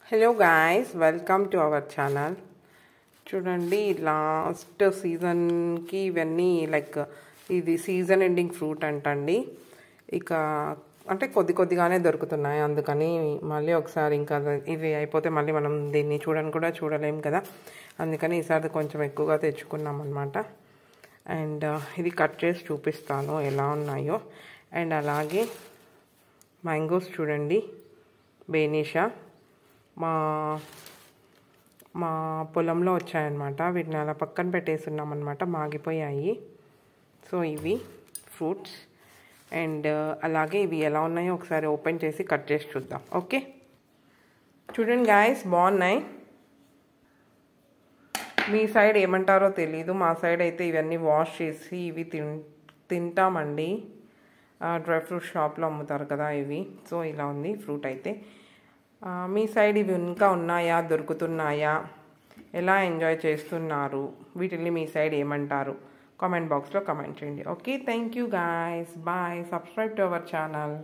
Hello guys, welcome to our channel. చూడండి, last సీజన్కి ఇవన్నీ ఇది సీజన్ ఎండింగ్ ఫ్రూట్ అంటండి. ఇక అంటే కొద్దిగానే దొరుకుతున్నాయి, అందుకని మళ్ళీ ఒకసారి ఇంకా ఇవి అయిపోతే మళ్ళీ మనం దీన్ని కూడా చూడలేం కదా, అందుకని ఈసారి కొంచెం ఎక్కువగా తెచ్చుకున్నాం అనమాట. అండ్ ఇది కట్ చేసి చూపిస్తాను ఎలా ఉన్నాయో. అండ్ అలాగే మ్యాంగోస్ చూడండి, బేనిషా మా పొలంలో వచ్చాయన్నమాట. వీటిని అలా పక్కన పెట్టేస్తున్నాం అనమాట, మాగిపోయాయి. సో ఇవి ఫ్రూట్స్. అండ్ అలాగే ఇవి ఎలా ఉన్నాయో ఒకసారి ఓపెన్ చేసి కట్ చేసి చూద్దాం. ఓకే, చూడండి గాయస్, బాగున్నాయి. మీ సైడ్ ఏమంటారో తెలీదు, మా సైడ్ అయితే ఇవన్నీ వాష్ చేసి ఇవి తింటామండి. డ్రై ఫ్రూట్ షాప్లో అమ్ముతారు కదా ఇవి. సో ఇలా ఉంది ఫ్రూట్ అయితే. మీ సైడ్ ఇవి ఇంకా ఉన్నాయా, దొరుకుతున్నాయా, ఎలా ఎంజాయ్ చేస్తున్నారు, వీటిని మీ సైడ్ ఏమంటారు కామెంట్ బాక్స్లో కామెంట్ చేయండి. Okay, thank you guys, bye. Subscribe to our channel.